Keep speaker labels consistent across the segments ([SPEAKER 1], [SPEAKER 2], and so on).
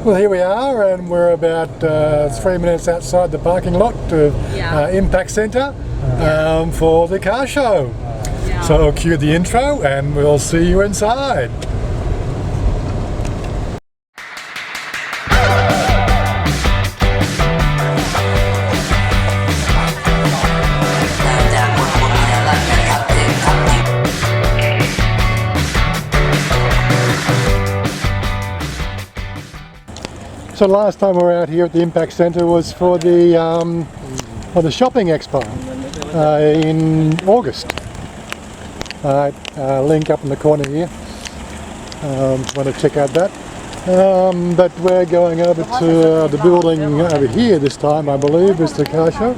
[SPEAKER 1] Well, here we are, and we're about 3 minutes outside the parking lot of Impact Centre for the car show. Yeah. So I'll cue the intro and we'll see you inside. So last time we were out here at the Impact Centre was for the shopping expo in August. Link up in the corner here. Want to check out that. But we're going over to the building over here this time, I believe, is the car show.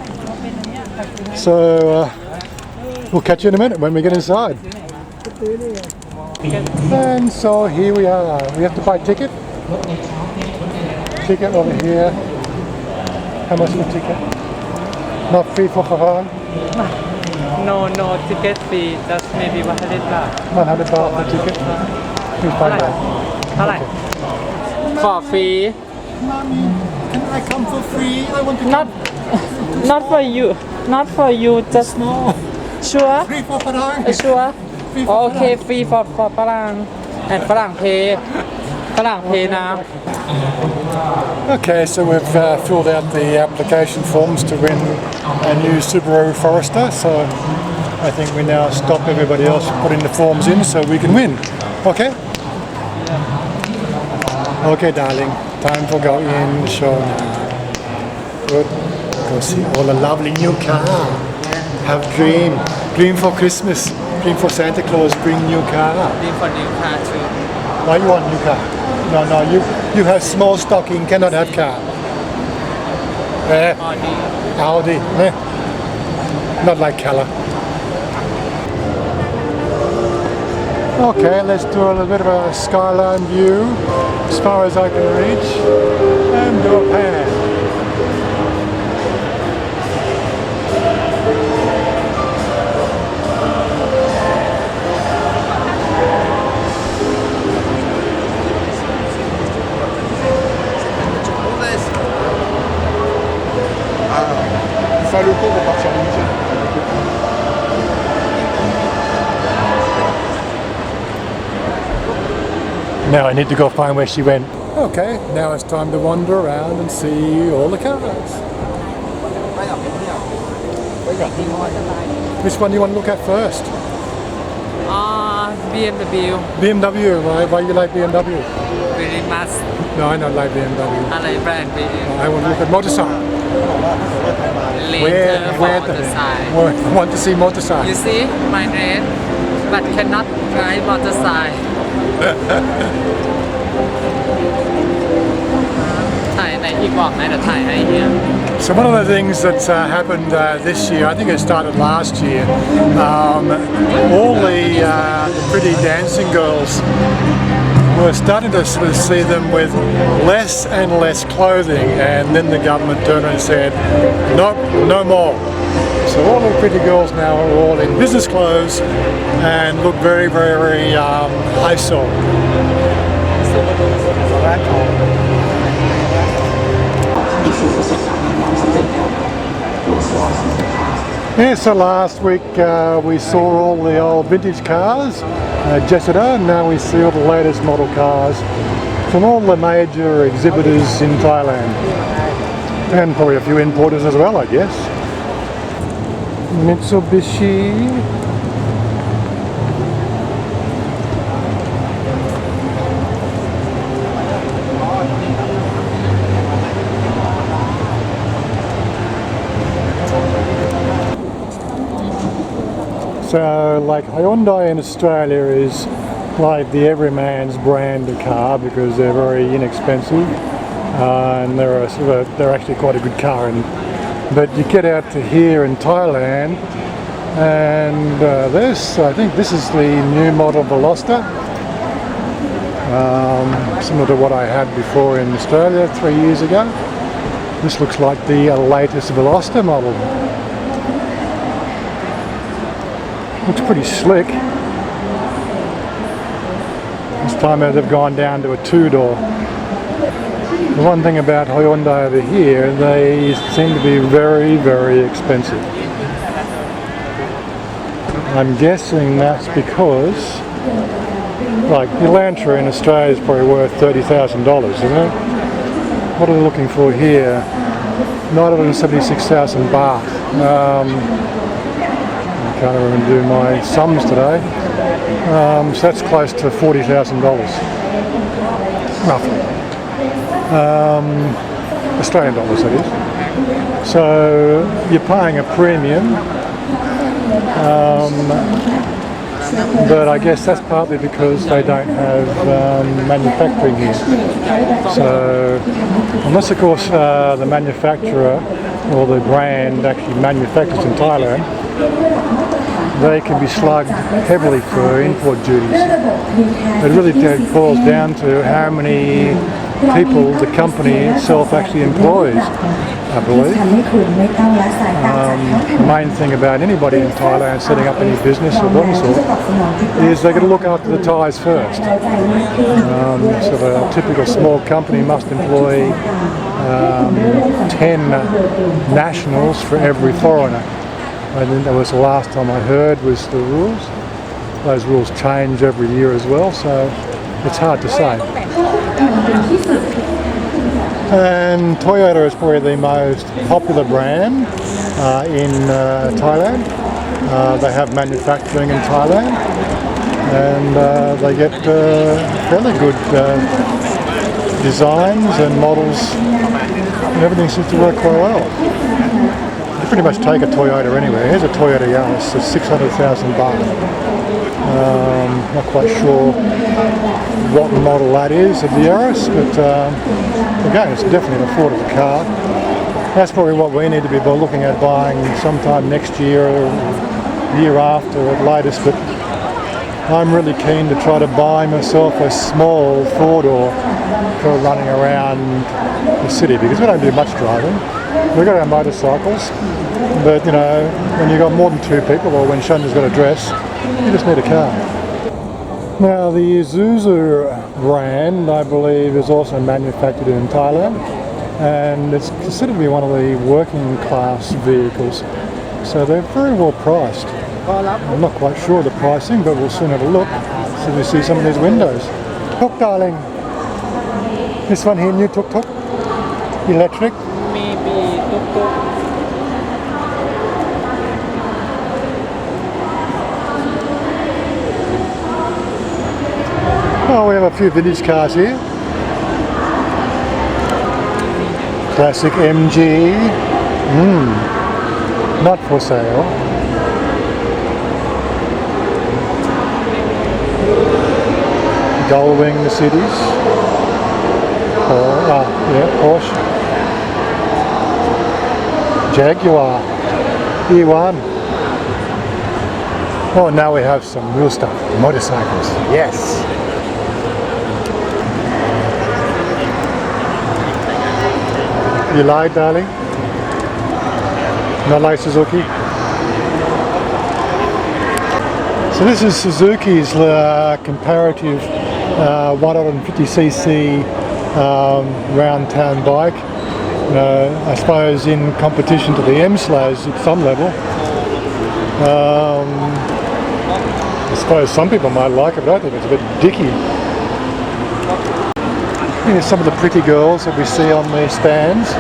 [SPEAKER 1] So we'll catch you in a minute when we get inside. And so here we are. We have to buy a ticket. Ticket over here. How much is the ticket? Not free for Farhan?
[SPEAKER 2] No ticket fee, just maybe 100 baht.
[SPEAKER 1] 100 baht for ticket? Please find out.
[SPEAKER 2] เท่าไหร่ for free
[SPEAKER 1] Mommy, can I come for free? I want to
[SPEAKER 2] not for you just
[SPEAKER 1] No.
[SPEAKER 2] sure
[SPEAKER 1] Free for Farhan.
[SPEAKER 2] sure
[SPEAKER 1] Free for
[SPEAKER 2] okay free for ฝรั่ง and ฝรั่ง pay now.
[SPEAKER 1] Okay, so we've filled out the application forms to win a new Subaru Forester, so I think we now stop everybody else putting the forms in so we can win. Okay? Okay, darling, time for go in the show now. Good. Go see all the lovely new car. Have dream for Christmas, dream for Santa Claus, bring new car.
[SPEAKER 2] Dream for new car too.
[SPEAKER 1] Why you want new car? No, you have small stocking, cannot have car. Audi. Not like color. Okay, let's do a little bit of a skyline view as far as I can reach and do a pan. Now I need to go find where she went. Okay, now it's time to wander around and see all the cars. Which one do you want to look at first?
[SPEAKER 2] BMW.
[SPEAKER 1] BMW, why you like BMW?
[SPEAKER 2] Very much.
[SPEAKER 1] No, I don't like BMW.
[SPEAKER 2] I like brand BMW.
[SPEAKER 1] I want to look at motorcycle.
[SPEAKER 2] Later for motorcycle.
[SPEAKER 1] I want to see motorcycle.
[SPEAKER 2] You see my red, but cannot ride motorcycle.
[SPEAKER 1] So one of the things that's happened this year, I think it started last year, all the pretty dancing girls, we're starting to sort of see them with less and less clothing, and then the government turned around and said, no more. So all the pretty girls now are all in business clothes and look very, very, very high soul. Yeah, so last week we saw all the old vintage cars, Jessica, and now we see all the latest model cars from all the major exhibitors in Thailand. And probably a few importers as well, I guess. Mitsubishi. So like Hyundai in Australia is like the everyman's brand of car because they're very inexpensive and they're actually quite a good car. But you get out to here in Thailand and I think this is the new model Veloster, similar to what I had before in Australia 3 years ago. This looks like the latest Veloster model. Looks pretty slick. This time they've gone down to a two-door. The one thing about Hyundai over here, they seem to be very, very expensive. I'm guessing that's because, like, the Elantra in Australia is probably worth $30,000, isn't it? What are they looking for here? 976,000 baht. I can't even do my sums today. So that's close to $40,000, roughly. Australian dollars, that is. So you're paying a premium, but I guess that's partly because they don't have manufacturing here. So unless, of course, the manufacturer or the brand actually manufactures in Thailand, they can be slugged heavily for import duties. It really boils down to how many people the company itself actually employs, I believe. The main thing about anybody in Thailand setting up any business of any sort is they've got to look after the Thais first. So the typical small company must employ 10 nationals for every foreigner. I think that was the last time I heard was the rules. Those rules change every year as well, so it's hard to say. And Toyota is probably the most popular brand in Thailand. They have manufacturing in Thailand, and they get fairly good designs and models, and everything seems to work quite well. You pretty much take a Toyota anywhere. Here's a Toyota Yaris, it's 600,000 baht. Not quite sure what model that is of the Yaris, but again, it's definitely an affordable car. That's probably what we need to be looking at buying sometime next year or year after at latest, but I'm really keen to try to buy myself a small four-door for running around the city, because we don't do much driving. We've got our motorcycles, but you know, when you've got more than two people, or when Chanya's got a dress, you just need a car. Now the Isuzu brand, I believe, is also manufactured in Thailand, and it's considered to be one of the working class vehicles, so they're very well priced. I'm not quite sure of the pricing, but we'll soon have a look so we see some of these windows. Tuk, darling. This one here, new tuk-tuk, electric.
[SPEAKER 2] Maybe tuk-tuk.
[SPEAKER 1] Oh, we have a few vintage cars here. Classic MG. Not for sale. Gullwing Mercedes. Porsche. Jaguar. E1. Oh, now we have some real stuff. Motorcycles. Yes. You lied, darling? Not like Suzuki? So this is Suzuki's comparative 150cc round town bike. I suppose in competition to the M-Slays at some level. I suppose some people might like it, but I think it's a bit dicky. Here's some of the pretty girls that we see on the stands.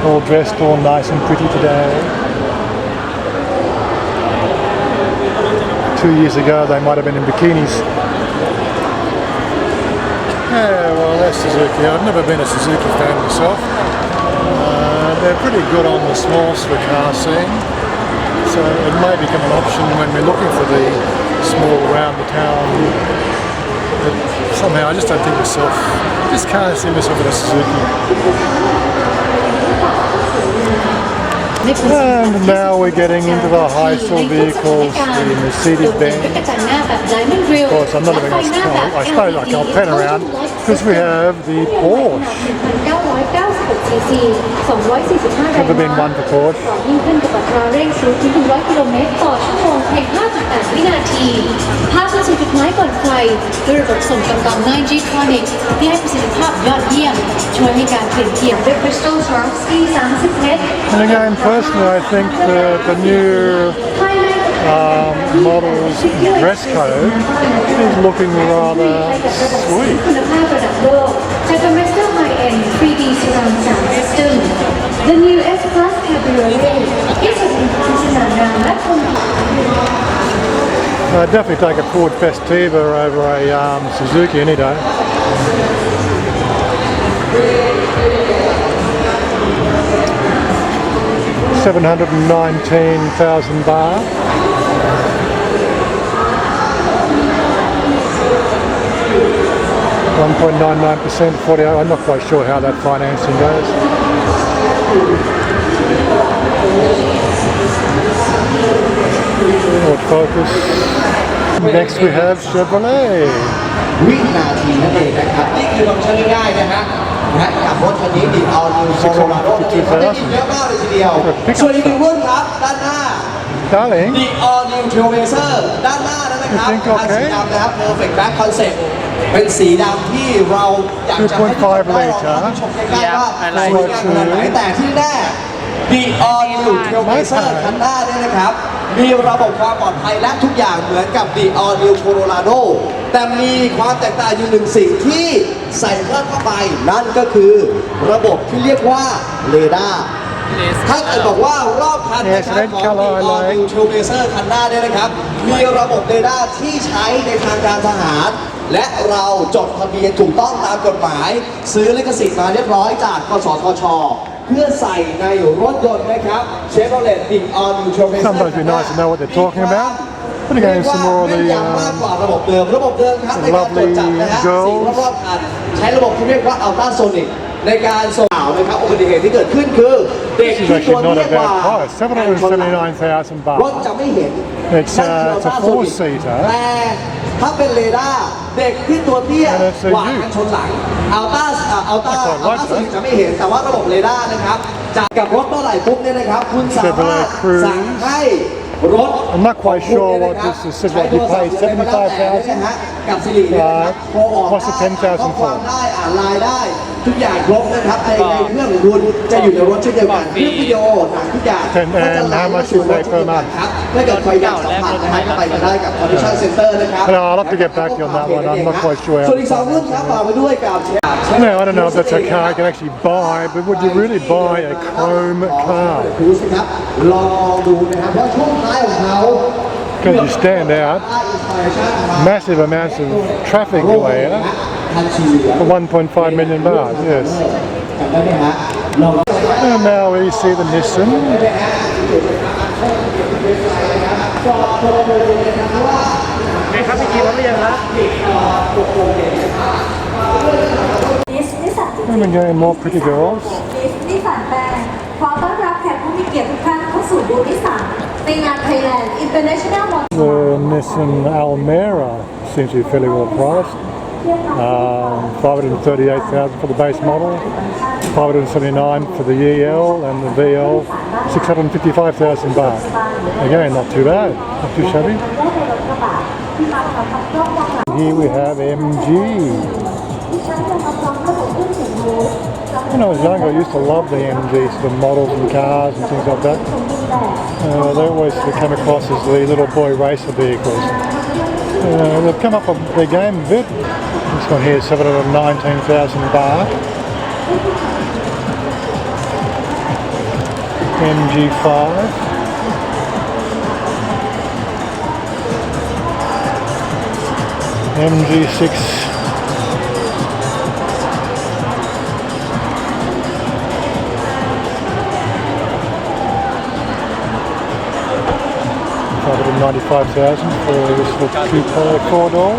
[SPEAKER 1] All dressed all nice and pretty today. 2 years ago they might have been in bikinis. Yeah, well, that's Suzuki. I've never been a Suzuki fan myself. They're pretty good on the small sort of car scene, so it may become an option when we're looking for the small round the town. But somehow I just don't think myself, I just can't see myself in a Suzuki. And now we're getting into the high-soul vehicles, the Mercedes-Benz. Of course, I'm not even going to spell. I suppose I'll pan around because we have the Porsche. Never been one for Porsche.
[SPEAKER 3] ยิ่งขึ้นกับอัตราเร่งสูงถึง100 กิโลเมตรต่อชั่วโมงเพียง 5.8 วินาทีภาพสู่จุดหมายก่อนใครด้วยระบบส่งกำลัง 9G Tronic ที่ให้ประสิทธิภาพยอดเยี่ยมช่วยให้การเปลี่ยนเกียร์ด้วย Crystal Swarovski 30 เมตร
[SPEAKER 1] And again, personally, I think the new model's dress code is looking rather sweet.
[SPEAKER 3] คุณภาพระดับโลกจาก Mazda High-end 3D Surround Sound System The new S-Class Cabriolet is an international brand that
[SPEAKER 1] I'd definitely take a Ford Festiva over a Suzuki any day. $719,000 baht. .99%, 40. I'm not quite sure how that financing goes. Ford Focus. Next we have Chevrolet.
[SPEAKER 4] วินาทีนั่นเองนะครับนี่คือฟังก์ชันง่ายๆนะฮะกับรถคันนี้ดิเอานิวโคโรราโดนั่นเองเขาได้ยินเยอะมากเลยทีเดียวส่วนอีกหนึ่งรุ่นครับด้านหน้า
[SPEAKER 1] Darling.
[SPEAKER 4] The All New Trailblazer ด้านหน้านั้นนะครับคันสีดำนะครับ Perfect Black Concept เป็นสีดำที่เราอยากจะให้ทุกคนได้ลองชมใกล้ๆว่าสวยงามขนาดไหนแต่ที่แน่ The All New Trailblazer คันหน้าเนี่ยนะครับมีระบบความปลอดภัยและทุกอย่างเหมือนกับ The All New Colorado แต่มีความแตกต่างอยู่หนึ่งสิ่งที่ใส่เพิ่มเข้าไปนั่นก็คือระบบที่เรียกว่าเรดาร์ถ้าเกิดบอกว่ารอบคันนะครับของ The All New Trailblazer คันหน้าเนี่ยนะครับมีระบบเรดาร์ที่ใช้ในทางการทหารและเราจดทะเบียนถูกต้องตามกฎหมายซื้อลิขสิทธิ์มาเรียบร้อยจากกสทช.เพื่อใส่ในรถยนต์นะครับ Chevrolet The All New Trailblazer
[SPEAKER 1] Sometimes it'd be nice to know what they're talking about. But again, some more of the
[SPEAKER 4] มากกว่าระบบเดิมครับในการตรวจจับนะฮะสิ่งรอบๆคันใช้ระบบที่เรียกว่า Ultrasonic ในการส่งข่าวนะครับอุบัติเหตุที่เกิดขึ้นคือเด็ก
[SPEAKER 1] This is
[SPEAKER 4] ที่ตัว
[SPEAKER 1] actually not
[SPEAKER 4] เรี
[SPEAKER 1] a
[SPEAKER 4] ยกว่า
[SPEAKER 1] bad price. $779,000
[SPEAKER 4] รถ
[SPEAKER 1] baht.
[SPEAKER 4] จะไม่เห็น
[SPEAKER 1] It's a four-seater.
[SPEAKER 4] แต่ถ้าเป็นเรดาร์เด็กที่ตัวเตี้ยกว่ากันชนหลังอัลต้าส่วนจะไม่เห็นแต่ว่าระบบเรดาร์นะครับจากกับรถเมื่อไหร่ปุ๊บเนี่ยนะครับคุณสามารถสั่งให้รถ
[SPEAKER 1] I'm not quite sure what this is. Said what you pay 75,000.
[SPEAKER 4] กับสิริเนี่ยนะครับโทรออก
[SPEAKER 1] What's the 10,000
[SPEAKER 4] ข้อความได้อ่านไลน์ได้ทุกอย่างครบนะครับในเครื่องของคุณจะอยู่ในรถเช่นเดียวกันเครื่องวิดีโอหนังทุกอย่าง
[SPEAKER 1] And how much is they per month?
[SPEAKER 4] ถ้าเกิดใครอยากสัมผัสนะฮะก็ไปกันได้กับ Condition Center นะครับ
[SPEAKER 1] No, I'll have to get back to you on that one. I'm not quite sure.
[SPEAKER 4] ส่วนอีก2รุ่นครับฝากไปด้วยกับ
[SPEAKER 1] No, I don't know if that's a car I can actually buy, but would you really buy a chrome car?
[SPEAKER 4] ดูสิครับลองดูนะครับเพราะช่วงท้ายของเขา
[SPEAKER 1] Because you stand out, massive amounts of traffic there for 1.5 million baht, yes.
[SPEAKER 4] จำได้ไหมฮะลอง
[SPEAKER 1] And now we see the Nissan.
[SPEAKER 2] ครับพี่กีมาหรือยังครับ
[SPEAKER 1] And again, more pretty girls.
[SPEAKER 3] นิสสันแบรนด์ขอต้อนรับแขกผู้มีเกียรติทุกท่านเข้าสู่บูธนิสสันในงาน Thailand International Motor
[SPEAKER 1] The Nissan Almera seems to be fairly well priced. 538,000 for the base model, 579 for the EL and the VL, 655,000 baht. Again, not too bad, not too shabby. Here we have MG. When I was younger, I used to love the MG sort of models and cars and things like that. They always came across as the little boy racer vehicles. They've come up with their game a bit. This one here is 719,000 baht. MG5. MG6. $595,000 for this little coupe four-door.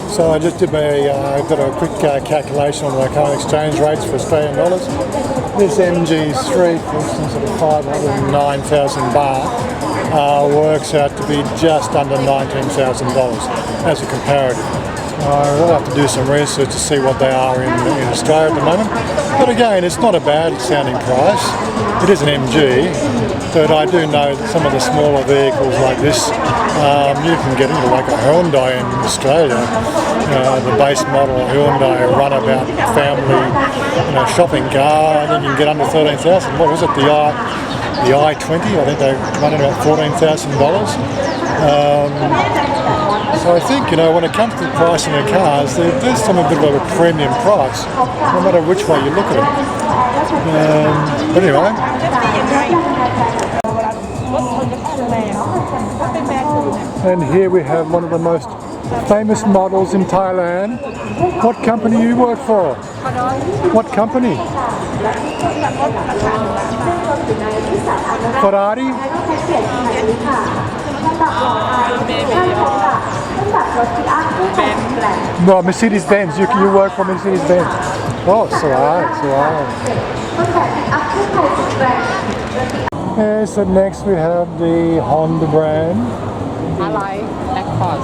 [SPEAKER 1] So I just did got a quick calculation on my current exchange rates for Australian dollars. This MG3, for instance, at 509,000 baht, works out to be just under $19,000 as a comparative. I'll have to do some research to see what they are in Australia at the moment. But again, it's not a bad sounding price. It is an MG, but I do know that some of the smaller vehicles like this, you can get into like a Hyundai in Australia. The base model Hyundai runabout family shopping car, and you can get under 13,000. What was it? The i20, I think they run at about $14,000. So I think, when it comes to the pricing of cars, there's some a bit of a premium price, no matter which way you look at it. But anyway. And here we have one of the most famous models in Thailand. What company do you work for? What company? Ferrari? No, Mercedes-Benz. You work for Mercedes-Benz. Oh, so okay, so next we have the Honda brand.
[SPEAKER 2] I like Accord.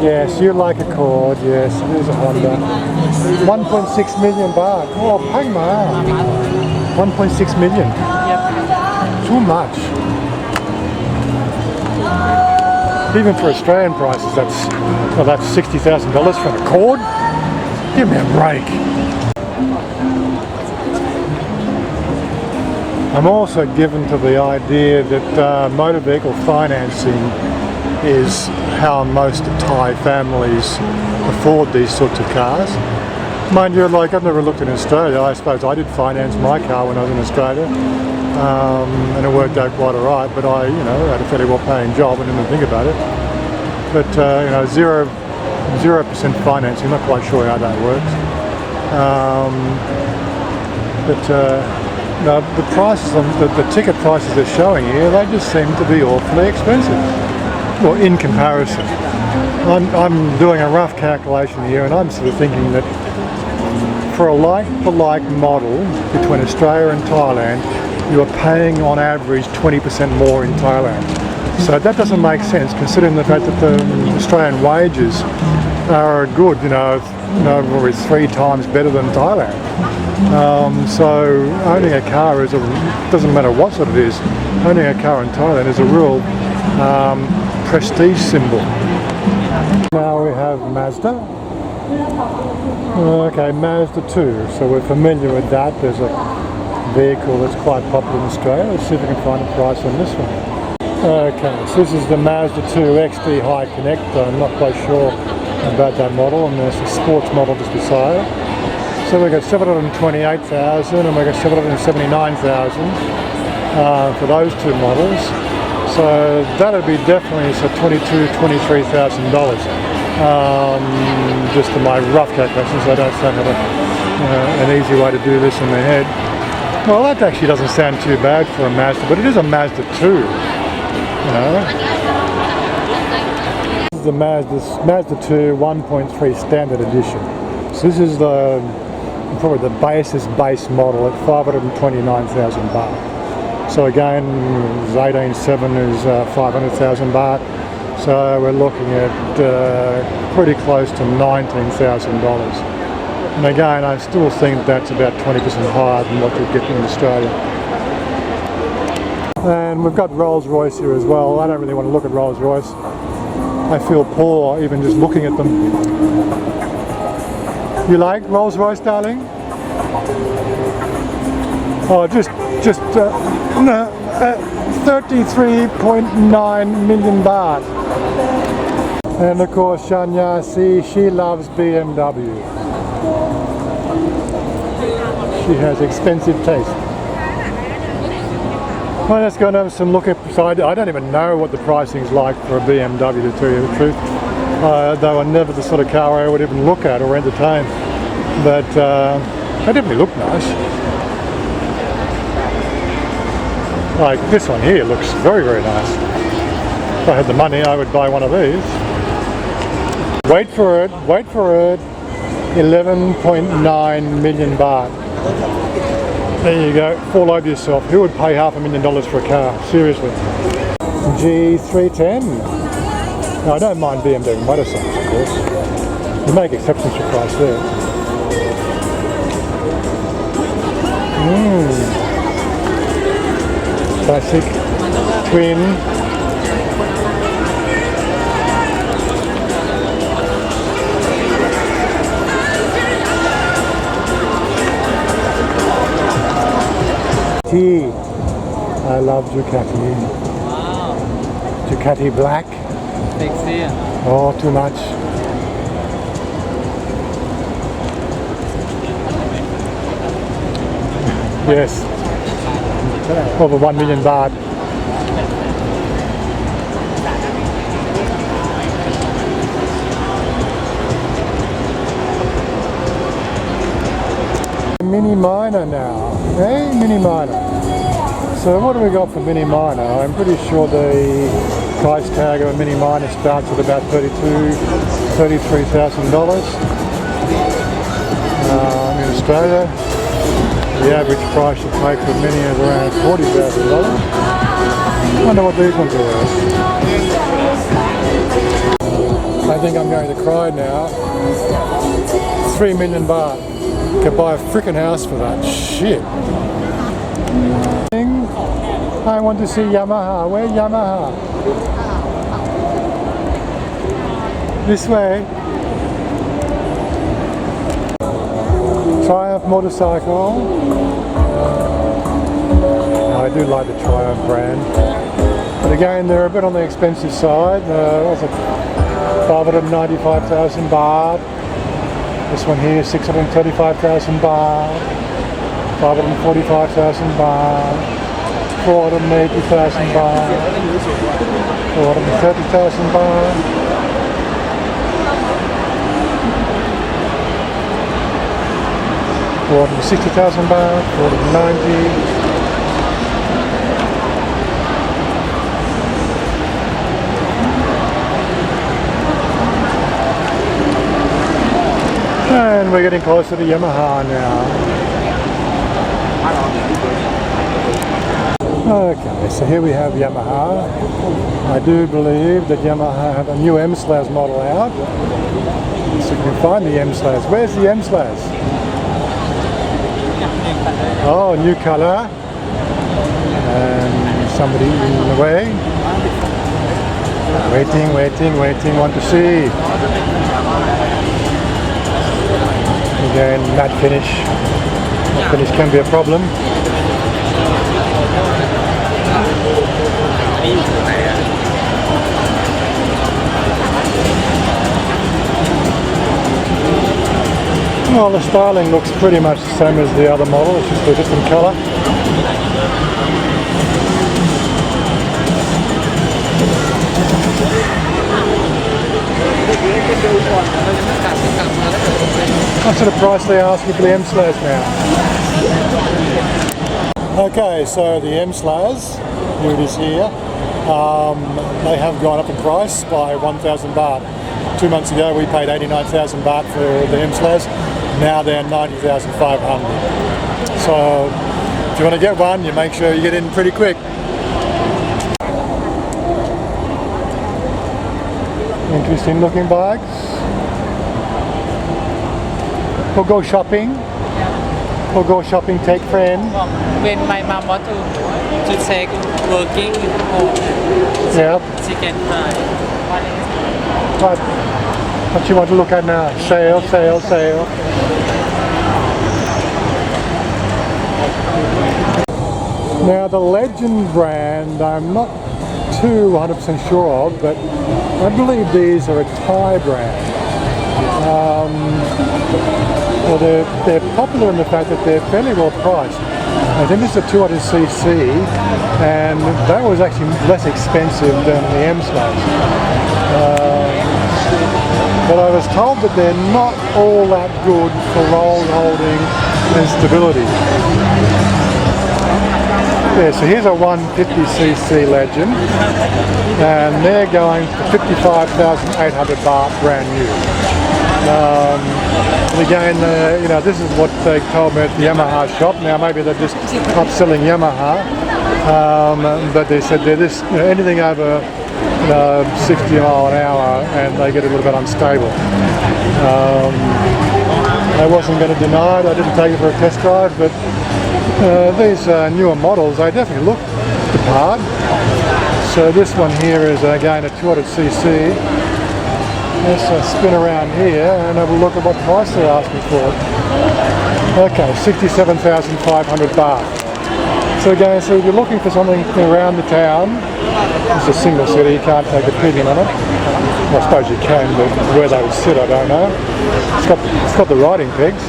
[SPEAKER 1] Yes, you like Accord. Yes, it is a Honda. 1.6 million baht. Oh, pay ma. 1.6 million.
[SPEAKER 2] Yep.
[SPEAKER 1] Too much. Even for Australian prices, that's $60,000 for an Accord. Give me a break. I'm also given to the idea that motor vehicle financing is how most Thai families afford these sorts of cars. Mind you, I've never looked in Australia. I suppose I did finance my car when I was in Australia, and it worked out quite alright. But I, had a fairly well-paying job and didn't think about it. But 0% financing. Not quite sure how that works. The prices, the ticket prices they're showing here, they just seem to be awfully expensive. Well, in comparison, I'm doing a rough calculation here, and I'm sort of thinking that for a like-for-like model between Australia and Thailand, you are paying on average 20% more in Thailand. So that doesn't make sense, considering the fact that the Australian wages are good, probably 3 times better than Thailand. So owning a car doesn't matter what sort it is, owning a car in Thailand is a real prestige symbol. Now we have Mazda. Okay, Mazda 2, so we're familiar with that. There's a vehicle that's quite popular in Australia. Let's see if we can find a price on this one. Okay, so this is the Mazda 2 XD High Connect. I'm not quite sure about that model, and there's a sports model just beside it. So we've got 728,000 and we've got 779,000 for those two models. So that'll be definitely $23,000. Just to my rough calculations, I don't have an easy way to do this in my head. Well, that actually doesn't sound too bad for a Mazda, but it is a Mazda 2. This is the Mazda 2 1.3 Standard Edition. So this is probably the base model at 529,000 baht. So again, 18.7 is 500,000 baht. So we're looking at pretty close to $19,000. And again, I still think that's about 20% higher than what you get in Australia. And we've got Rolls Royce here as well. I don't really want to look at Rolls Royce. I feel poor even just looking at them. You like Rolls Royce, darling? Oh, just 33.9 million baht. And of course, Chanya, she loves BMW. She has expensive taste. Well, let's go and have some look at. So I don't even know what the pricing is like for a BMW, to tell you the truth. They were never the sort of car I would even look at or entertain. But they definitely look nice. Like this one here looks very, very nice. If I had the money, I would buy one of these. Wait for it, 11.9 million baht. There you go, fall over yourself. Who would pay $500,000 for a car? Seriously. G310. No, I don't mind BMW motorcycles, of course. You make exceptions for price there. Classic twin. I love Ducati.
[SPEAKER 2] Wow.
[SPEAKER 1] Ducati black.
[SPEAKER 2] Sexy.
[SPEAKER 1] Oh, too much. Yes. Over 1 million baht. Mini minor now. Hey, mini minor. So what do we got for mini minor? I'm pretty sure the price tag of a mini minor starts at about $33,000. In Australia, the average price you pay for a mini is around $40,000. I wonder what these ones are worth. I think I'm going to cry now. 3 million baht. Could buy a freaking house for that. Shit. I want to see Yamaha. Where's Yamaha? This way. Triumph motorcycle. I do like the Triumph brand. But again, they're a bit on the expensive side. What's it? 595,000 baht. This one here, 635,000 baht. 545,000 baht. 480,000 baht. 430,000 baht. 460,000 baht. 490. And we're getting closer to Yamaha now. Okay, so here we have Yamaha. I do believe that Yamaha have a new M-Slash model out. So you can find the M-Slash. Where's the M-Slash? Oh, new color. And somebody in the way. Waiting, want to see. Again, matte finish. Matte finish can be a problem. Well, the styling looks pretty much the same as the other model, it's just a different colour. What sort of price they asking for the M-Slash now? Okay, so the M-Slash, here it is here. They have gone up in price by 1,000 baht. 2 months ago we paid 89,000 baht for the M-Slash. Now they're 90,500. So if you want to get one, you make sure you get in pretty quick. Interesting looking bikes. We'll go shopping. We'll go shopping, take friend.
[SPEAKER 2] When my mom want to take working home,
[SPEAKER 1] Yeah.
[SPEAKER 2] she can buy.
[SPEAKER 1] What you want to look at now? Sale. Now the Legend brand, I'm not too 100% sure of, but I believe these are a Thai brand. Well, they're popular in the fact that they're fairly well priced. I think this is a 200cc, and that was actually less expensive than the M-Slash. But I was told that they're not all that good for road holding and stability. Yeah, so here's a 150cc Legend, and they're going for 55,800 baht brand new. And again, you know, this is what they told me at the Yamaha shop. Now maybe they're just upselling Yamaha, but they said they're this, you know, anything over 60 mile an hour and they get a little bit unstable. I wasn't going to deny it, I didn't take it for a test drive, but these newer models, they definitely look the part. So this one here is again a 200cc. Let's spin around here and have a look at what price they're asking for it. Okay, 67,500 baht. So again, so if you're looking for something around the town, it's a single seater, you can't take a pigeon on it. Well, I suppose you can, but where they would sit, I don't know. It's got the riding pegs.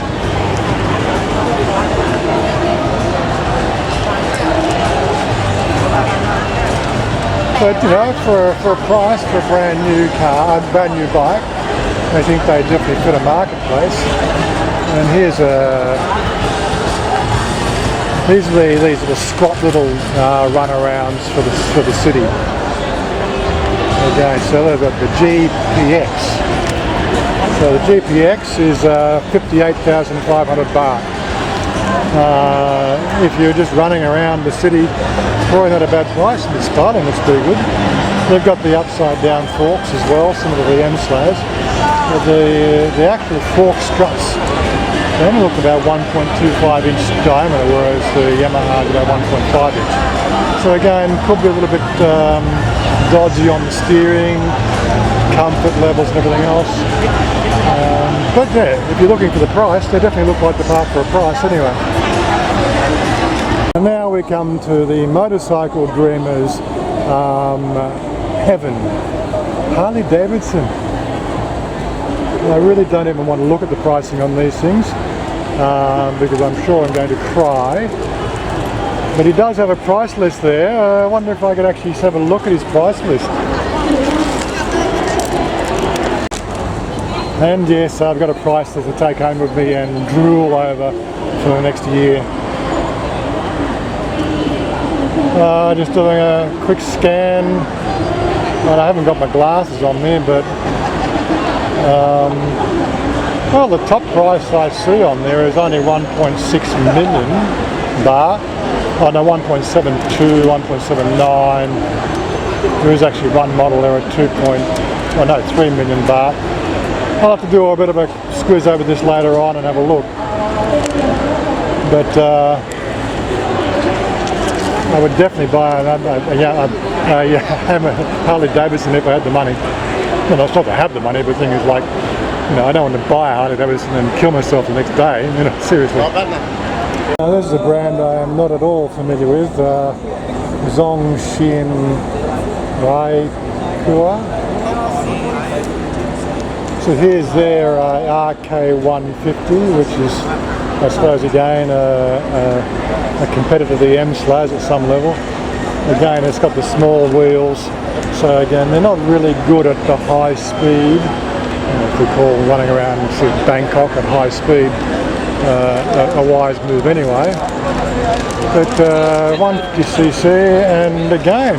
[SPEAKER 1] But you know, for a price for a brand new car, a brand new bike, I think they definitely fit a marketplace. And here's these are the squat little runarounds for the city. Okay, so they've got the GPX. So the GPX is 58,500 baht. If you're just running around the city, probably not a bad price. The styling looks pretty good. They've got the upside down forks as well, similar to the M-Slash. But the actual fork struts, they only look about 1.25 inch diameter, whereas the Yamaha is about 1.5 inch. So again, could be a little bit dodgy on the steering, comfort levels and everything else. But yeah, if you're looking for the price, they definitely look like the part for a price anyway. And now we come to the motorcycle dreamers' heaven, Harley Davidson. I really don't even want to look at the pricing on these things because I'm sure I'm going to cry. But he does have a price list there. I wonder if I could actually have a look at his price list. And yes, I've got a price list to take home with me and drool over for the next year. Just doing a quick scan. Well, I haven't got my glasses on me, but well, the top price I see on there is only 1.6 million baht. Oh no, 1.72, 1.79. There is actually one model there at 3 million baht. I'll have to do a bit of a squiz over this later on and have a look. But I would definitely buy a Harley Davidson if I had the money. Well, it's not to have the money, but the thing is, like, you know, I don't want to buy a Harley Davidson and kill myself the next day. You know, seriously. Now, this is a brand I am not at all familiar with. Zhongshin Raikua. So here's their RK150, which is, I suppose, again a competitor to the M-Slash at some level. Again, it's got the small wheels, so again, they're not really good at the high speed. If we call running around Bangkok at high speed a wise move anyway. But 150cc, and again,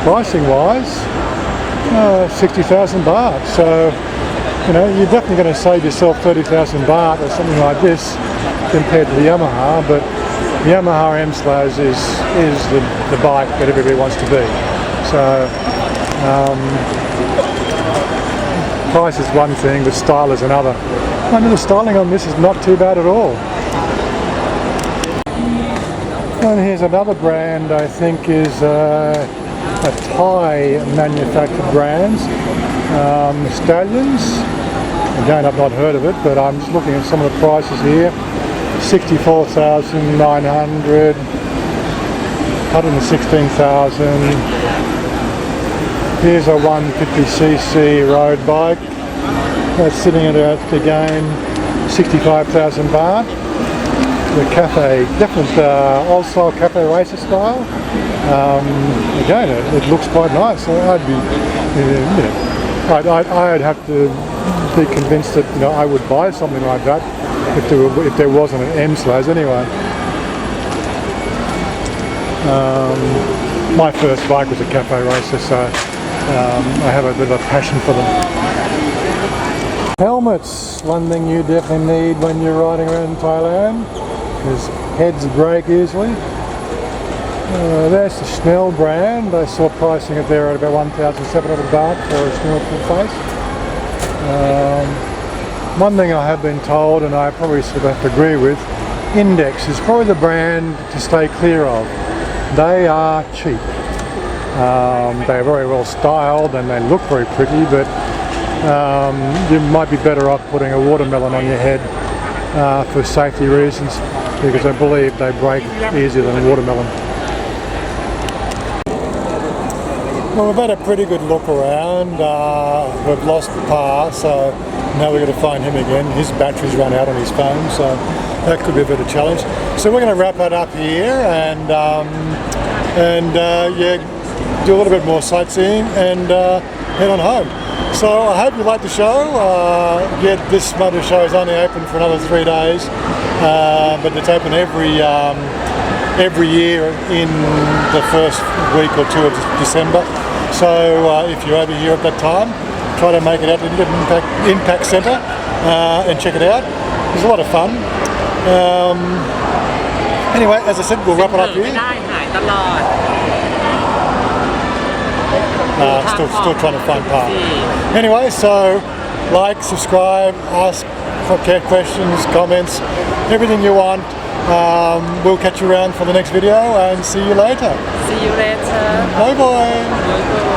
[SPEAKER 1] pricing-wise, 60,000 baht. So, you know, you're definitely going to save yourself 30,000 baht or something like this compared to the Yamaha. But the Yamaha M-Slash is the bike that everybody wants to be. So, price is one thing, but style is another. I mean, the styling on this is not too bad at all. And here's another brand I think is a Thai manufactured brand, Stallions. Again, I've not heard of it, but I'm just looking at some of the prices here. 64,900, 116,000. Here's a 150cc road bike. That's sitting at again 65,000 baht. The cafe, different old style cafe racer style. Again, it looks quite nice. So I'd be, I'd have to be convinced that, you know, I would buy something like that if there wasn't an M-Slash anyway. My first bike was a cafe racer, so I have a bit of a passion for them. Helmets, one thing you definitely need when you're riding around Thailand, because heads break easily. There's the Schnell brand. I saw pricing it there at about 1,700 baht for a Schnell full face. One thing I have been told, and I probably sort of have to agree with, Index is probably the brand to stay clear of. They are cheap. They're very well styled and they look very pretty, but you might be better off putting a watermelon on your head for safety reasons, because I believe they break easier than a watermelon. Well, we've had a pretty good look around. We've lost the Pa, so now we've got to find him again. His battery's run out on his phone, so that could be a bit of a challenge. So we're going to wrap it up here and yeah, do a little bit more sightseeing and head on home. So I hope you liked the show. This motor show is only open for another 3 days, but it's open every year in the first week or two of December. So if you're over here at that time, try to make it out to the Impact Centre and check it out. It's a lot of fun. Anyway, as I said, we'll wrap it up here. Still trying to find Pa. Anyway, so like, subscribe, ask for questions, comments, everything you want. We'll catch you around for the next video and see you later.
[SPEAKER 2] See you later.
[SPEAKER 1] Bye bye.
[SPEAKER 2] Bye bye.